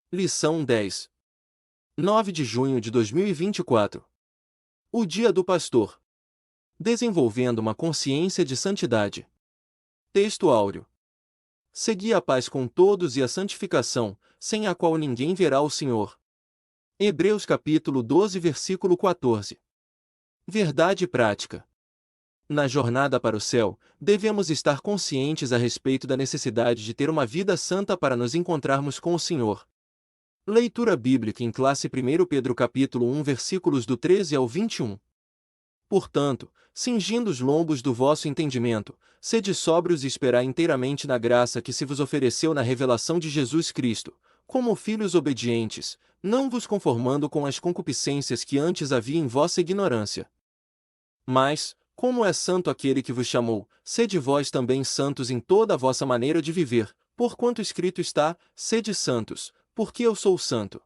Lição 10. 9 de junho de 2024. O Dia do Pastor. Desenvolvendo uma consciência de santidade. Texto áureo. Segui a paz com todos e a santificação, sem a qual ninguém verá o Senhor. Hebreus capítulo 12 versículo 14. Verdade prática. Na jornada para o céu, devemos estar conscientes a respeito da necessidade de ter uma vida santa para nos encontrarmos com o Senhor. Leitura bíblica em classe 1 Pedro capítulo 1 versículos do 13 ao 21. Portanto, cingindo os lombos do vosso entendimento, sede sóbrios e esperai inteiramente na graça que se vos ofereceu na revelação de Jesus Cristo, como filhos obedientes, não vos conformando com as concupiscências que antes havia em vossa ignorância. Mas, como é santo aquele que vos chamou, sede vós também santos em toda a vossa maneira de viver, porquanto escrito está, sede santos, porque eu sou santo.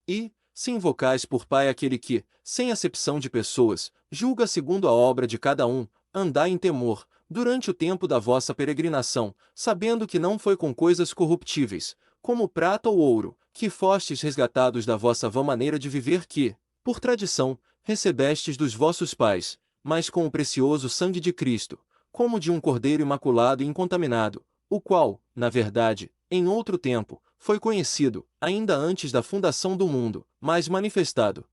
E, se invocais por Pai aquele que, sem acepção de pessoas, julga segundo a obra de cada um, andai em temor, durante o tempo da vossa peregrinação, sabendo que não foi com coisas corruptíveis, como prata ou ouro, que fostes resgatados da vossa vã maneira de viver que, por tradição, recebestes dos vossos pais, mas com o precioso sangue de Cristo, como de um cordeiro imaculado e incontaminado, o qual, na verdade, em outro tempo, foi conhecido, ainda antes da fundação do mundo, mas manifestado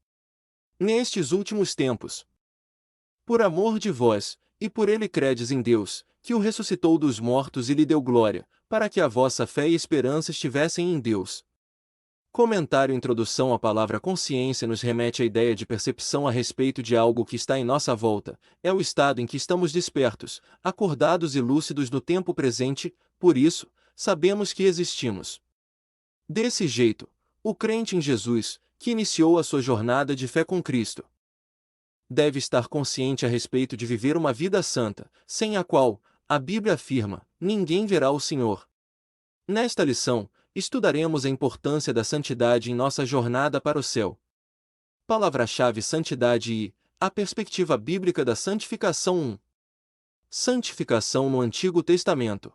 nestes últimos tempos. Por amor de vós, e por ele credes em Deus, que o ressuscitou dos mortos e lhe deu glória, para que a vossa fé e esperança estivessem em Deus. Comentário. Introdução. A palavra consciência nos remete à ideia de percepção a respeito de algo que está em nossa volta, é o estado em que estamos despertos, acordados e lúcidos no tempo presente, por isso, sabemos que existimos. Desse jeito, o crente em Jesus, que iniciou a sua jornada de fé com Cristo, deve estar consciente a respeito de viver uma vida santa, sem a qual, a Bíblia afirma, ninguém verá o Senhor. Nesta lição, estudaremos a importância da santidade em nossa jornada para o céu. Palavra-chave: santidade e a perspectiva bíblica da santificação. 1. Santificação no Antigo Testamento.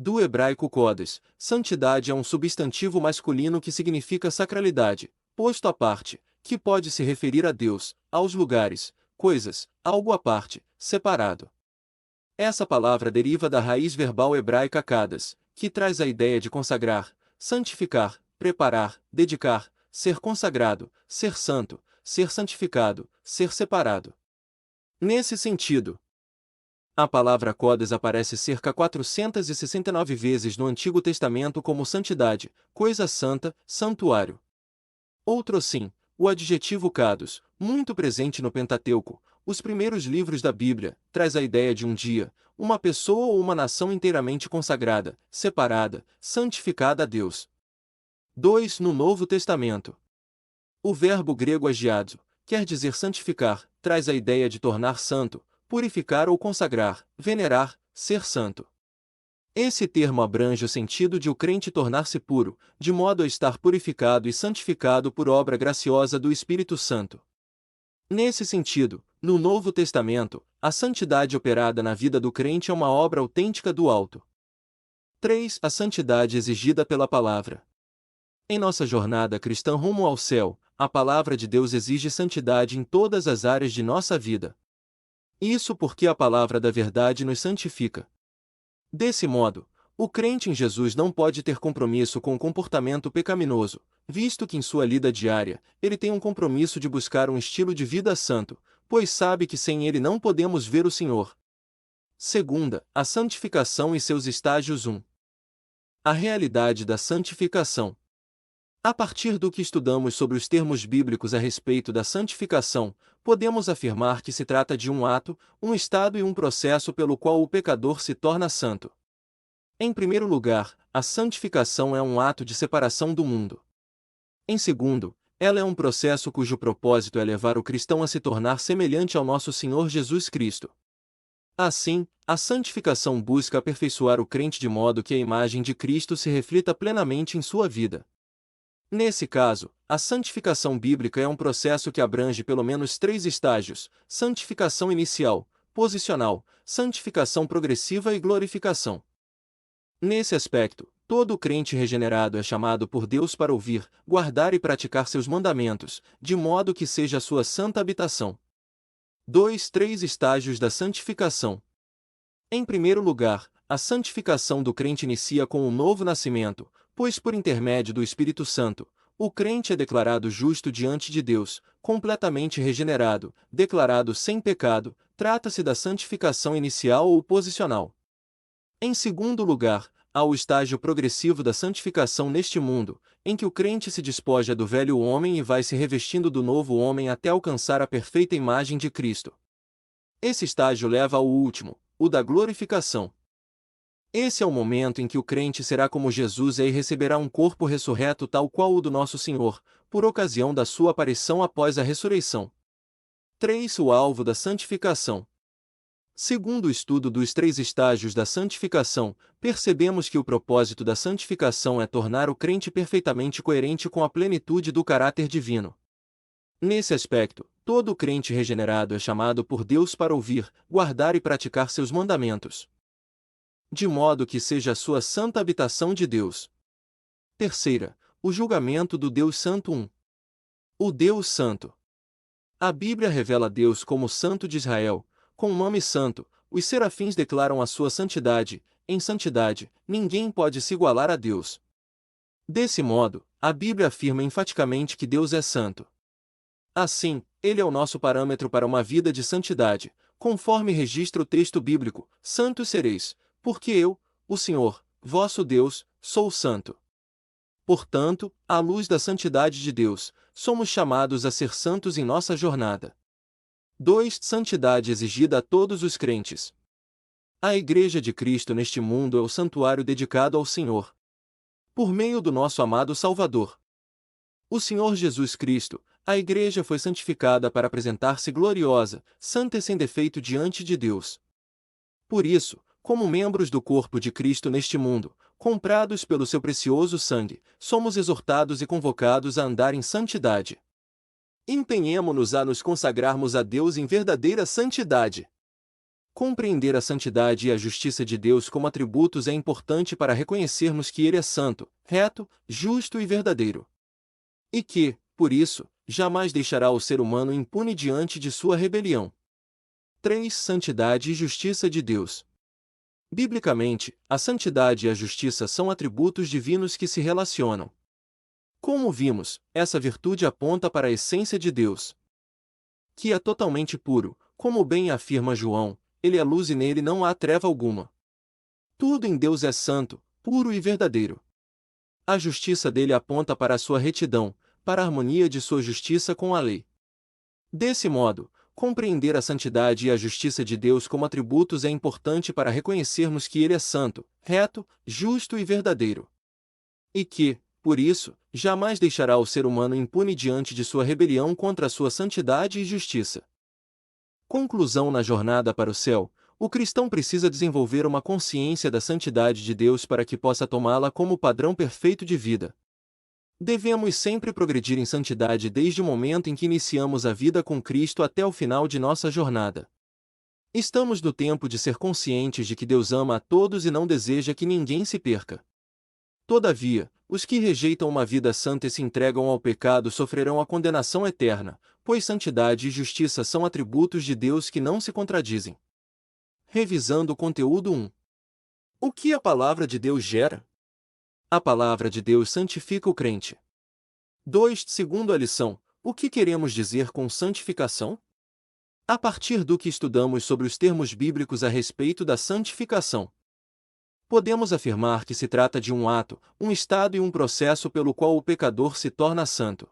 Do hebraico kodesh, santidade é um substantivo masculino que significa sacralidade, posto à parte, que pode se referir a Deus, aos lugares, coisas, algo à parte, separado. Essa palavra deriva da raiz verbal hebraica kadas, que traz a ideia de consagrar, santificar, preparar, dedicar, ser consagrado, ser santo, ser santificado, ser separado. Nesse sentido, a palavra kodesh aparece cerca 469 vezes no Antigo Testamento como santidade, coisa santa, santuário. Outro sim, o adjetivo kados, muito presente no Pentateuco, os primeiros livros da Bíblia, traz a ideia de um dia, uma pessoa ou uma nação inteiramente consagrada, separada, santificada a Deus. 2. No Novo Testamento, o verbo grego agiadzo, quer dizer santificar, traz a ideia de tornar santo, purificar ou consagrar, venerar, ser santo. Esse termo abrange o sentido de o crente tornar-se puro, de modo a estar purificado e santificado por obra graciosa do Espírito Santo. Nesse sentido, no Novo Testamento, a santidade operada na vida do crente é uma obra autêntica do alto. 3. A santidade exigida pela palavra. Em nossa jornada cristã rumo ao céu, a palavra de Deus exige santidade em todas as áreas de nossa vida. Isso porque a palavra da verdade nos santifica. Desse modo, o crente em Jesus não pode ter compromisso com o comportamento pecaminoso, visto que em sua lida diária, ele tem um compromisso de buscar um estilo de vida santo, pois sabe que sem ele não podemos ver o Senhor. Segunda, a santificação e seus estágios. 1. A realidade da santificação. A partir do que estudamos sobre os termos bíblicos a respeito da santificação, podemos afirmar que se trata de um ato, um estado e um processo pelo qual o pecador se torna santo. Em primeiro lugar, a santificação é um ato de separação do mundo. Em segundo, ela é um processo cujo propósito é levar o cristão a se tornar semelhante ao nosso Senhor Jesus Cristo. Assim, a santificação busca aperfeiçoar o crente de modo que a imagem de Cristo se reflita plenamente em sua vida. Nesse caso, a santificação bíblica é um processo que abrange pelo menos 3 estágios: santificação inicial, posicional, santificação progressiva e glorificação. Nesse aspecto, Todo crente regenerado é chamado por Deus para ouvir, guardar e praticar seus mandamentos, de modo que seja a sua santa habitação. 3 estágios da santificação. Em primeiro lugar, a santificação do crente inicia com o novo nascimento, pois por intermédio do Espírito Santo, o crente é declarado justo diante de Deus, completamente regenerado, declarado sem pecado. Trata-se da santificação inicial ou posicional. Em segundo lugar, há o estágio progressivo da santificação neste mundo, em que o crente se despoja do velho homem e vai se revestindo do novo homem até alcançar a perfeita imagem de Cristo. Esse estágio leva ao último, o da glorificação. Esse é o momento em que o crente será como Jesus e receberá um corpo ressurreto tal qual o do nosso Senhor, por ocasião da sua aparição após a ressurreição. 3. O alvo da santificação. Segundo o estudo dos 3 estágios da santificação, percebemos que o propósito da santificação é tornar o crente perfeitamente coerente com a plenitude do caráter divino. Nesse aspecto, todo crente regenerado é chamado por Deus para ouvir, guardar e praticar seus mandamentos, de modo que seja a sua santa habitação de Deus. Terceira, o julgamento do Deus Santo 1. O Deus Santo. A Bíblia revela Deus como Santo de Israel. Com o nome santo, os serafins declaram a sua santidade. Em santidade, ninguém pode se igualar a Deus. Desse modo, a Bíblia afirma enfaticamente que Deus é santo. Assim, Ele é o nosso parâmetro para uma vida de santidade, conforme registra o texto bíblico: santos sereis, porque eu, o Senhor, vosso Deus, sou santo. Portanto, à luz da santidade de Deus, somos chamados a ser santos em nossa jornada. 2. Santidade exigida a todos os crentes. A Igreja de Cristo neste mundo é o santuário dedicado ao Senhor, por meio do nosso amado Salvador, o Senhor Jesus Cristo. A Igreja foi santificada para apresentar-se gloriosa, santa e sem defeito diante de Deus. Por isso, como membros do corpo de Cristo neste mundo, comprados pelo seu precioso sangue, somos exortados e convocados a andar em santidade. Empenhemo-nos a nos consagrarmos a Deus em verdadeira santidade. Compreender a santidade e a justiça de Deus como atributos é importante para reconhecermos que Ele é santo, reto, justo e verdadeiro. E que, por isso, jamais deixará o ser humano impune diante de sua rebelião. 3. Santidade e justiça de Deus. Biblicamente, a santidade e a justiça são atributos divinos que se relacionam. Como vimos, essa virtude aponta para a essência de Deus, que é totalmente puro, como bem afirma João: Ele é luz e nele não há treva alguma. Tudo em Deus é santo, puro e verdadeiro. A justiça dele aponta para a sua retidão, para a harmonia de sua justiça com a lei. Desse modo, compreender a santidade e a justiça de Deus como atributos é importante para reconhecermos que Ele é santo, reto, justo e verdadeiro. E que, por isso, jamais deixará o ser humano impune diante de sua rebelião contra a sua santidade e justiça. Conclusão: na jornada para o céu, o cristão precisa desenvolver uma consciência da santidade de Deus para que possa tomá-la como padrão perfeito de vida. Devemos sempre progredir em santidade desde o momento em que iniciamos a vida com Cristo até o final de nossa jornada. Estamos no tempo de ser conscientes de que Deus ama a todos e não deseja que ninguém se perca. Todavia, os que rejeitam uma vida santa e se entregam ao pecado sofrerão a condenação eterna, pois santidade e justiça são atributos de Deus que não se contradizem. Revisando o conteúdo 1. O que a palavra de Deus gera? A palavra de Deus santifica o crente. 2. Segundo a lição, o que queremos dizer com santificação? A partir do que estudamos sobre os termos bíblicos a respeito da santificação, podemos afirmar que se trata de um ato, um estado e um processo pelo qual o pecador se torna santo.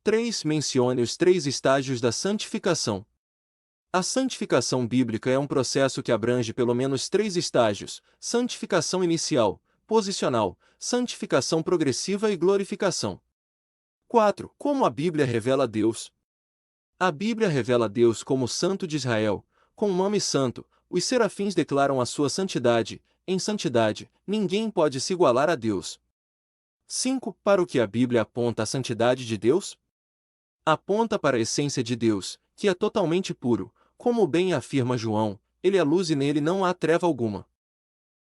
3. Mencione os 3 estágios da santificação. A santificação bíblica é um processo que abrange pelo menos 3 estágios: santificação inicial, posicional, santificação progressiva e glorificação. 4. Como a Bíblia revela Deus? A Bíblia revela Deus como Santo de Israel. Com o nome santo, os serafins declaram a sua santidade. Em santidade, ninguém pode se igualar a Deus. 5. Para o que a Bíblia aponta a santidade de Deus? Aponta para a essência de Deus, que é totalmente puro, como bem afirma João: Ele é luz e nele não há treva alguma.